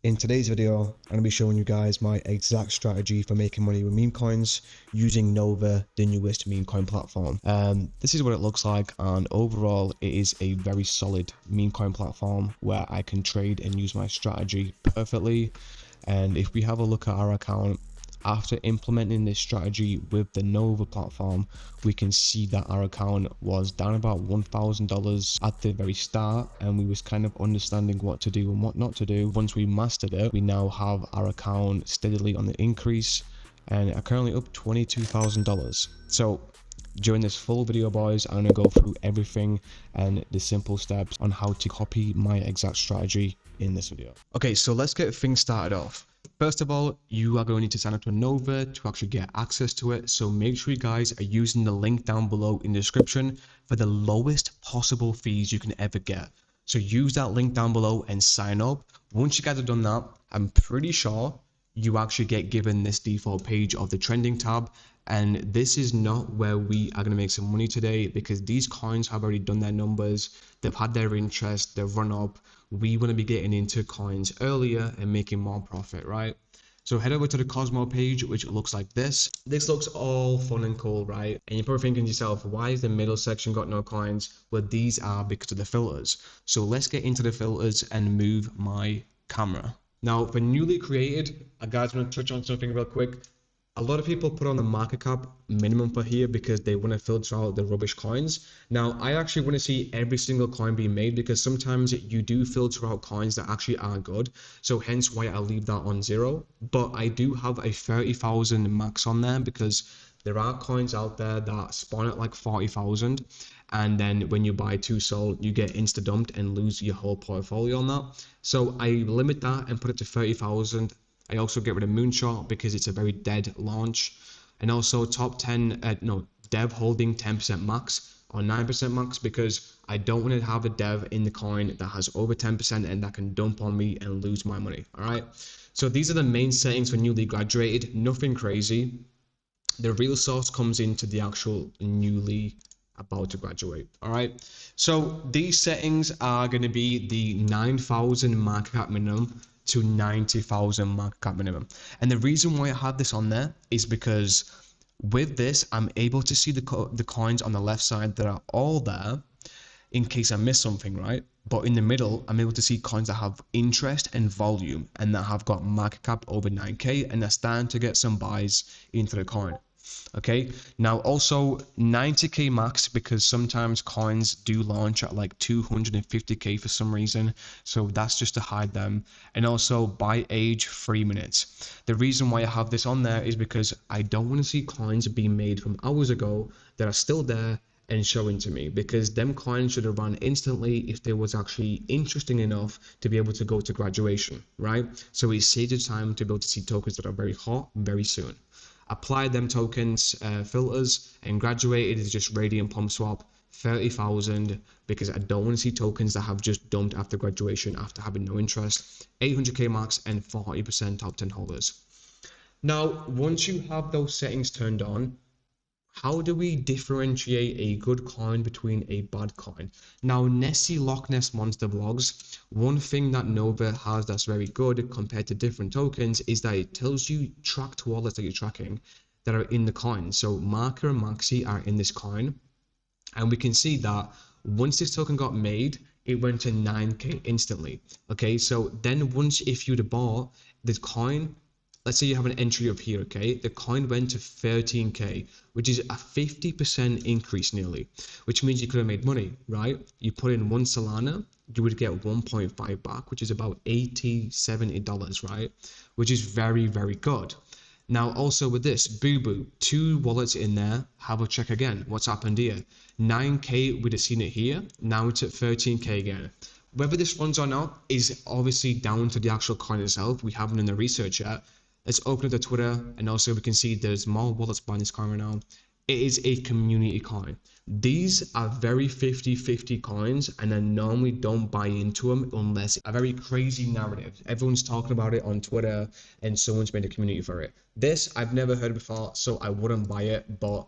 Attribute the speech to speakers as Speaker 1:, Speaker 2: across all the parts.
Speaker 1: In today's video, I'm going to be showing you guys my exact strategy for making money with meme coins using Nova, the newest meme coin platform. This is what it looks like, and overall it is a very solid meme coin platform where I can trade and use my strategy perfectly. And if we have a look at our account, after implementing this strategy with the Nova platform, we can see that our account was down about $1,000 at the very start, and we was kind of understanding what to do and what not to do. Once we mastered it, we now have our account steadily on the increase and are currently up $22,000. So during this full video, boys, I'm going to go through everything and the simple steps on how to copy my exact strategy in this video. Okay, so let's get things started off. First of all, you are going to need to sign up to Nova to actually get access to it. So make sure you guys are using the link down below in the description for the lowest possible fees you can ever get. So use that link down below and sign up. Once you guys have done that, I'm pretty sure you actually get given this default page of the trending tab. And this is not where we are going to make some money today, because these coins have already done their numbers. They've had their interest, they've run up. We want to be getting into coins earlier and making more profit, right? So head over to the Cosmo page, which looks like this. This looks all fun and cool, right? And you're probably thinking to yourself, why is the middle section got no coins? Well, these are because of the filters. So let's get into the filters and move my camera. Now, for newly created, guys, I'm going to touch on something real quick. A lot of people put on the market cap minimum for here because they want to filter out the rubbish coins. Now, I actually want to see every single coin being made, because sometimes you do filter out coins that actually are good. So hence why I leave that on 0. But I do have a 30,000 max on there, because there are coins out there that spawn at like 40,000. And then when you buy 2 sold, you get insta dumped and lose your whole portfolio on that. So I limit that and put it to 30,000. I also get rid of Moonshot because it's a very dead launch. And also top 10, dev holding 10% max or 9% max, because I don't want to have a dev in the coin that has over 10% and that can dump on me and lose my money. All right. So these are the main settings for newly graduated, nothing crazy. The real source comes into the actual newly about to graduate. All right. So these settings are going to be the 9,000 market cap minimum to 90,000 market cap minimum. And the reason why I have this on there is because with this, I'm able to see the coins on the left side that are all there in case I miss something, right? But in the middle, I'm able to see coins that have interest and volume and that have got market cap over 9K and they're starting to get some buys into the coin. Okay, now also 90K max, because sometimes coins do launch at like 250K for some reason, so that's just to hide them. And also buy age 3 minutes. The reason why I have this on there is because I don't want to see coins being made from hours ago that are still there and showing to me, because them coins should have run instantly if they was actually interesting enough to be able to go to graduation, right? So it saves the time to be able to see tokens that are very hot very soon. Apply them tokens filters, and graduated is just Radiant Pump Swap 30,000, because I don't want to see tokens that have just dumped after graduation after having no interest. 800K max and 40% top 10 holders. Now, once you have those settings turned on, how do we differentiate a good coin between a bad coin? Now, Nessie Loch Ness Monster vlogs, one thing that Nova has that's very good compared to different tokens is that it tells you tracked wallets that you're tracking that are in the coin. So Marker and Maxi are in this coin, and we can see that once this token got made, it went to 9K instantly. Okay, so then once, if you'd have bought the coin, let's say you have an entry up here, okay, the coin went to 13K, which is a 50% increase nearly, which means you could have made money, right? You put in 1 Solana, you would get 1.5 back, which is about $80-$70, right? Which is very, very good. Now, also with this, Boo Boo, 2 wallets in there, have a check again. What's happened here? 9K, we'd have seen it here. Now it's at 13K again. Whether this runs or not is obviously down to the actual coin itself. We haven't done the research yet. Let's open up the Twitter, and also we can see there's more wallets buying this coin right now. It is a community coin. These are very 50-50 coins, and I normally don't buy into them unless a very crazy narrative. Everyone's talking about it on Twitter, and someone's made a community for it. This I've never heard before, so I wouldn't buy it, but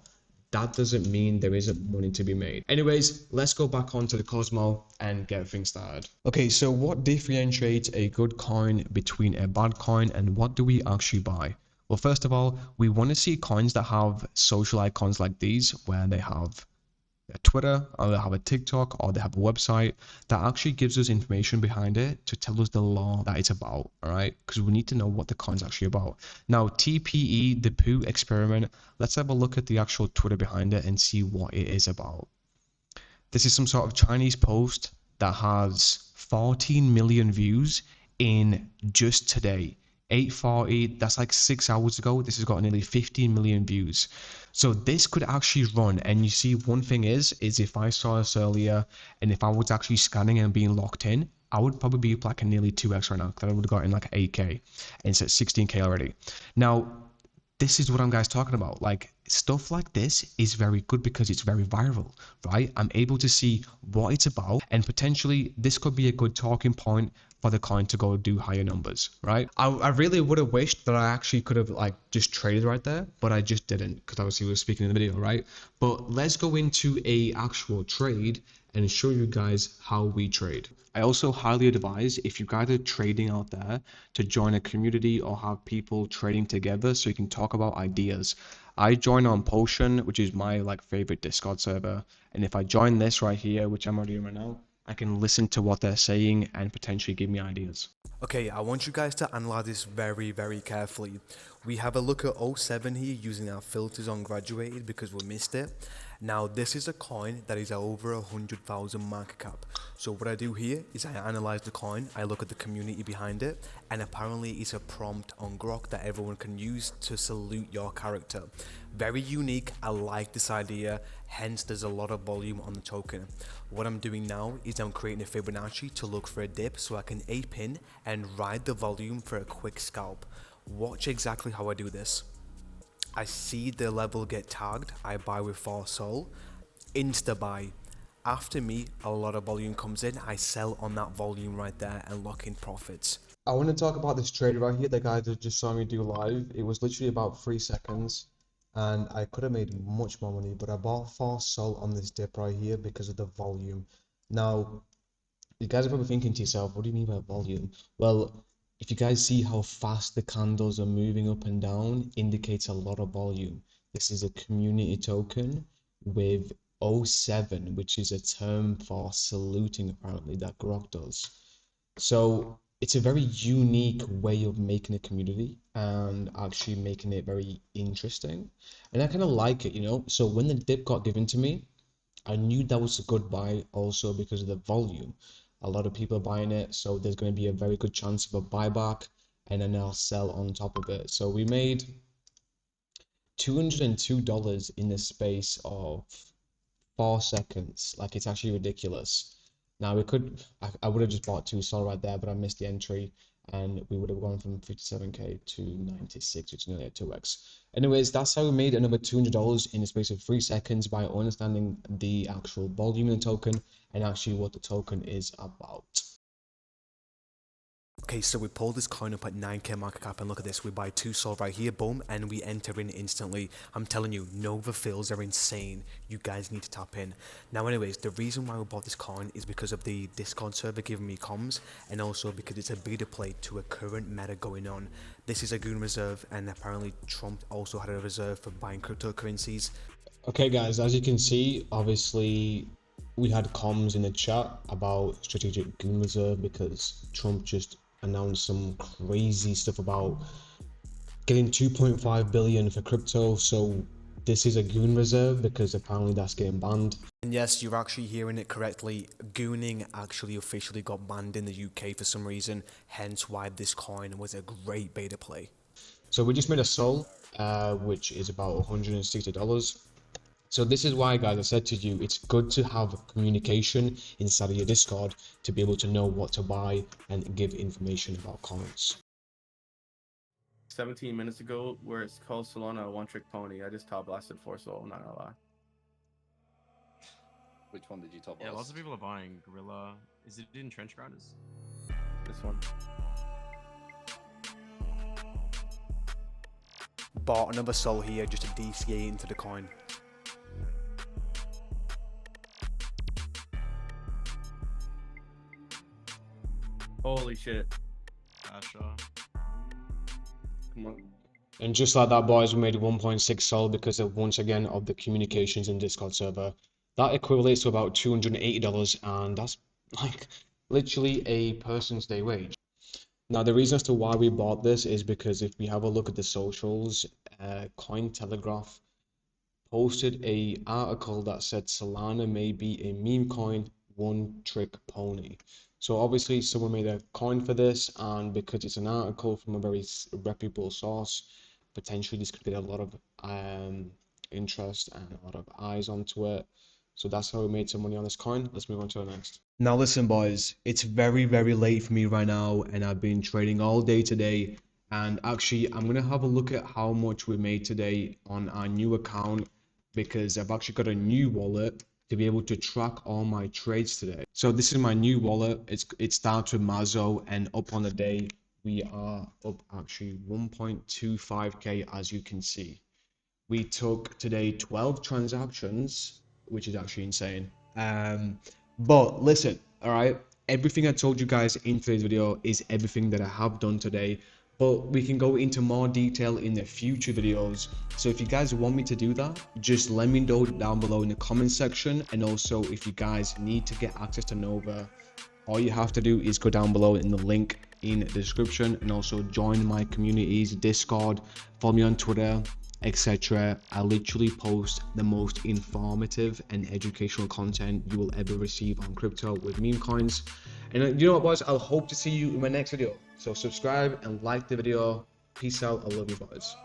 Speaker 1: that doesn't mean there isn't money to be made. Anyways, let's go back onto the Cosmo and get things started. Okay, so what differentiates a good coin between a bad coin, and what do we actually buy? Well, first of all, we want to see coins that have social icons like these, where they have a Twitter, or they have a TikTok, or they have a website that actually gives us information behind it to tell us the law that it's about, all right? Because we need to know what the coin's actually about. Now, TPE, the poo experiment, let's have a look at the actual Twitter behind it and see what it is about. This is some sort of Chinese post that has 14 million views in just today. 8:40, that's like 6 hours ago. This has got nearly 15 million views. So this could actually run. And you see, one thing is if I saw this earlier and if I was actually scanning and being locked in, I would probably be like a nearly 2x right now, because I would have gotten like 8K and it's at 16K already. Now, this is what I'm guys talking about. Like, stuff like this is very good because it's very viral, right? I'm able to see what it's about, and potentially this could be a good talking point for the coin to go do higher numbers, right? I really would have wished that I actually could have like just traded right there, but I just didn't, because obviously we were speaking in the video, right? But let's go into a actual trade and show you guys how we trade. I also highly advise, if you guys are trading out there, to join a community or have people trading together so you can talk about ideas. I join on Potion, which is my like favorite Discord server, and if I join this right here, which I'm already in right now, I can listen to what they're saying and potentially give me ideas.
Speaker 2: Okay, I want you guys to analyze this very, very carefully. We have a look at '07 here using our filters on graduated because we missed it. Now, this is a coin that is over 100,000 market cap. So what I do here is I analyze the coin, I look at the community behind it, and apparently it's a prompt on Grok that everyone can use to salute your character. Very unique, I like this idea, hence there's a lot of volume on the token. What I'm doing now is I'm creating a Fibonacci to look for a dip so I can ape in and ride the volume for a quick scalp. Watch exactly how I do this. I see the level get tagged, I buy with 4 sol, insta buy. After me, a lot of volume comes in, I sell on that volume right there and lock in profits.
Speaker 1: I want to talk about this trade right here, the guy that just saw me do live. It was literally about 3 seconds, and I could have made much more money, but I bought 4 sol on this dip right here because of the volume. Now, you guys are probably thinking to yourself, what do you mean by volume? Well, if you guys see how fast the candles are moving up and down, indicates a lot of volume. This is a community token with '07, which is a term for saluting apparently that Grok does. So it's a very unique way of making a community and actually making it very interesting. And I kind of like it, you know? So when the dip got given to me, I knew that was a good buy also because of the volume. A lot of people are buying it, so there's going to be a very good chance of a buyback, and then I'll sell on top of it. So we made $202 in the space of 4 seconds. Like, it's actually ridiculous. Now we could, I would have just bought 2 sol right there, but I missed the entry, and we would have gone from 57K to 96, which is nearly a 2x. Anyways, that's how we made another $200 in the space of 3 seconds by understanding the actual volume in the token and actually what the token is about.
Speaker 2: Okay, so we pull this coin up at 9k market cap and look at this, we buy 2 sol right here, boom, and we enter in instantly. I'm telling you, Nova fills are insane. You guys need to tap in. Now anyways, the reason why we bought this coin is because of the Discord server giving me comms, and also because it's a beta play to a current meta going on. This is a goon reserve, and apparently Trump also had a reserve for buying cryptocurrencies.
Speaker 1: Okay guys, as you can see, obviously we had comms in the chat about strategic goon reserve because Trump just announced some crazy stuff about getting 2.5 billion for crypto. So this is a goon reserve because apparently that's getting banned.
Speaker 2: And yes, you're actually hearing it correctly. Gooning actually officially got banned in the UK for some reason, hence why this coin was a great beta play.
Speaker 1: So we just made a sol, which is about $160. So this is why, guys, I said to you, it's good to have communication inside of your Discord to be able to know what to buy and give information about coins.
Speaker 3: 17 minutes ago, where it's called Solana a one-trick pony. I just top blasted 4 sol, I'm not gonna lie.
Speaker 4: Which one did you top?
Speaker 5: Yeah, lots of people are buying Gorilla. Is it in Trench Grinders?
Speaker 3: This one.
Speaker 2: Bought another sol here just to DCA into the coin.
Speaker 3: Holy shit.
Speaker 5: Asha.
Speaker 3: Come on.
Speaker 1: And just like that, boys, we made 1.6 sol because of, once again, of the communications in Discord server. That equates to about $280, and that's like literally a person's day wage. Now, the reason as to why we bought this is because if we have a look at the socials, Cointelegraph posted a article that said Solana may be a meme coin, one trick pony. So obviously someone made a coin for this, and because it's an article from a very reputable source, potentially this could get a lot of interest and a lot of eyes onto it. So that's how we made some money on this coin. Let's move on to the next. Now listen, boys, it's very, very late for me right now, and I've been trading all day today. And actually, I'm gonna have a look at how much we made today on our new account, because I've actually got a new wallet to be able to track all my trades today. So this is my new wallet. It starts with Mazo, and up on the day we are up actually 1.25k, as you can see. We took today 12 transactions, which is actually insane. But listen, all right, everything I told you guys in today's video is everything that I have done today, but we can go into more detail in the future videos. So if you guys want me to do that, just let me know down below in the comment section. And also, if you guys need to get access to Nova, all you have to do is go down below in the link in the description, and also join my communities, Discord, follow me on Twitter, etc. I literally post the most informative and educational content you will ever receive on crypto with meme coins. And you know what, boys, I'll hope to see you in my next video. So subscribe and like the video. Peace out. I love you, boys.